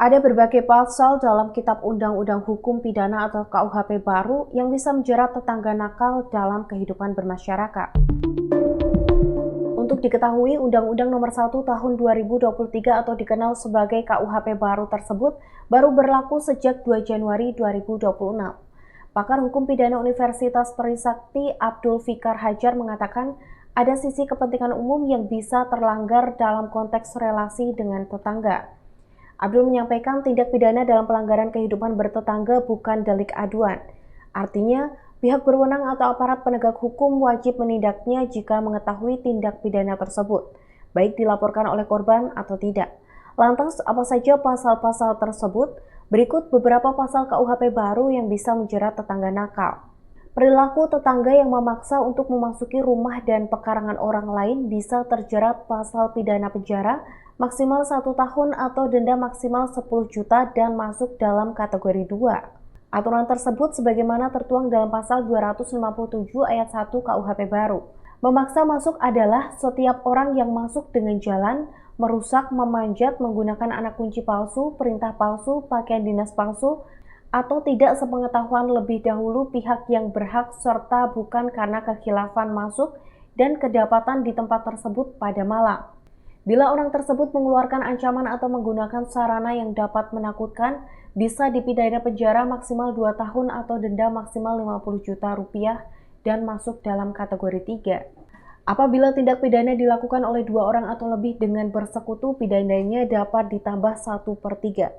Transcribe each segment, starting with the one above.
Ada berbagai pasal dalam Kitab Undang-Undang Hukum Pidana atau KUHP baru yang bisa menjerat tetangga nakal dalam kehidupan bermasyarakat. Untuk diketahui, Undang-Undang Nomor 1 Tahun 2023 atau dikenal sebagai KUHP baru tersebut baru berlaku sejak 2 Januari 2026. Pakar Hukum Pidana Universitas Trisakti Abdul Fikar Hajar mengatakan ada sisi kepentingan umum yang bisa terlanggar dalam konteks relasi dengan tetangga. Abdul menyampaikan tindak pidana dalam pelanggaran kehidupan bertetangga bukan delik aduan. Artinya, pihak berwenang atau aparat penegak hukum wajib menindaknya jika mengetahui tindak pidana tersebut, baik dilaporkan oleh korban atau tidak. Lantas, apa saja pasal-pasal tersebut? Berikut beberapa pasal KUHP baru yang bisa menjerat tetangga nakal. Perilaku tetangga yang memaksa untuk memasuki rumah dan pekarangan orang lain bisa terjerat pasal pidana penjara maksimal 1 tahun atau denda maksimal 10 juta dan masuk dalam kategori 2. Aturan tersebut sebagaimana tertuang dalam pasal 257 ayat 1 KUHP baru. Memaksa masuk adalah setiap orang yang masuk dengan jalan, merusak, memanjat, menggunakan anak kunci palsu, perintah palsu, pakaian dinas palsu, atau tidak sepengetahuan lebih dahulu pihak yang berhak serta bukan karena kekhilafan masuk dan kedapatan di tempat tersebut pada malam. Bila orang tersebut mengeluarkan ancaman atau menggunakan sarana yang dapat menakutkan, bisa dipidana penjara maksimal 2 tahun atau denda maksimal 50 juta rupiah dan masuk dalam kategori 3. Apabila tindak pidana dilakukan oleh 2 orang atau lebih dengan bersekutu, pidananya dapat ditambah 1/3.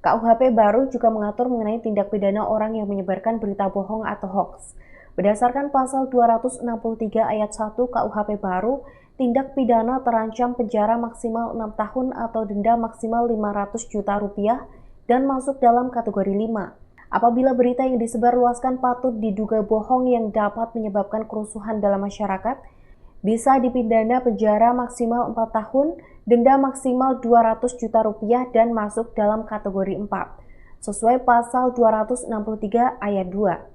KUHP baru juga mengatur mengenai tindak pidana orang yang menyebarkan berita bohong atau hoaks. Berdasarkan pasal 263 ayat 1 KUHP baru, tindak pidana terancam penjara maksimal 6 tahun atau denda maksimal 500 juta rupiah dan masuk dalam kategori 5. Apabila berita yang disebarluaskan patut diduga bohong yang dapat menyebabkan kerusuhan dalam masyarakat, bisa dipidana penjara maksimal 4 tahun, denda maksimal 200 juta rupiah dan masuk dalam kategori 4, sesuai pasal 263 ayat 2.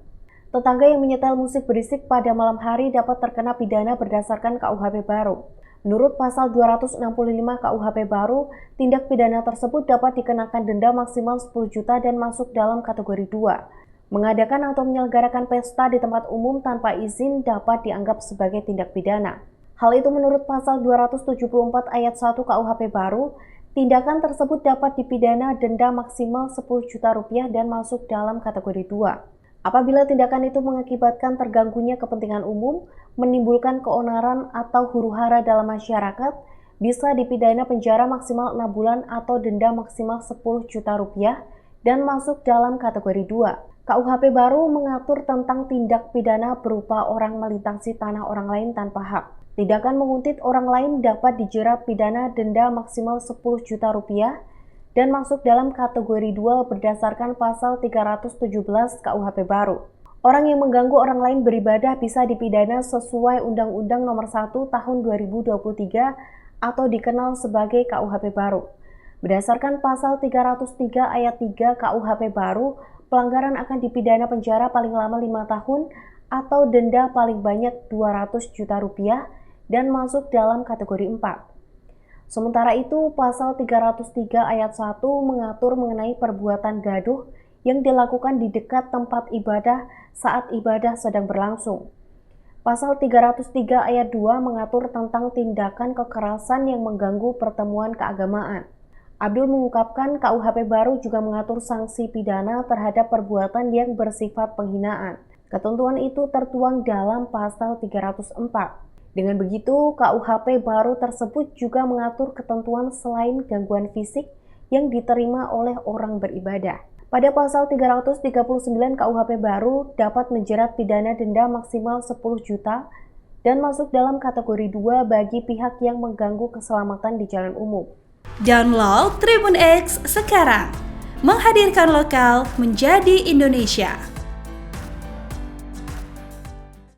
Tetangga yang menyetel musik berisik pada malam hari dapat terkena pidana berdasarkan KUHP baru. Menurut pasal 265 KUHP baru, tindak pidana tersebut dapat dikenakan denda maksimal 10 juta dan masuk dalam kategori 2. Mengadakan atau menyelenggarakan pesta di tempat umum tanpa izin dapat dianggap sebagai tindak pidana. Hal itu menurut pasal 274 ayat 1 KUHP baru, tindakan tersebut dapat dipidana denda maksimal 10 juta rupiah dan masuk dalam kategori 2. Apabila tindakan itu mengakibatkan terganggunya kepentingan umum, menimbulkan keonaran atau huru-hara dalam masyarakat, bisa dipidana penjara maksimal 6 bulan atau denda maksimal 10 juta rupiah dan masuk dalam kategori 2. KUHP baru mengatur tentang tindak pidana berupa orang melintasi tanah orang lain tanpa hak. Tindakan menguntit orang lain dapat dijerat pidana denda maksimal 10 juta rupiah dan masuk dalam kategori 2 berdasarkan pasal 317 KUHP baru. Orang yang mengganggu orang lain beribadah bisa dipidana sesuai Undang-Undang Nomor 1 Tahun 2023 atau dikenal sebagai KUHP baru. Berdasarkan pasal 303 ayat 3 KUHP baru, pelanggaran akan dipidana penjara paling lama 5 tahun atau denda paling banyak 200 juta rupiah dan masuk dalam kategori 4. Sementara itu, pasal 303 ayat 1 mengatur mengenai perbuatan gaduh yang dilakukan di dekat tempat ibadah saat ibadah sedang berlangsung. Pasal 303 ayat 2 mengatur tentang tindakan kekerasan yang mengganggu pertemuan keagamaan. Abdul mengungkapkan KUHP baru juga mengatur sanksi pidana terhadap perbuatan yang bersifat penghinaan. Ketentuan itu tertuang dalam pasal 304. Dengan begitu, KUHP baru tersebut juga mengatur ketentuan selain gangguan fisik yang diterima oleh orang beribadah. Pada pasal 339 KUHP baru dapat menjerat pidana denda maksimal 10 juta dan masuk dalam kategori 2 bagi pihak yang mengganggu keselamatan di jalan umum. Download Tribun X sekarang, menghadirkan lokal menjadi Indonesia.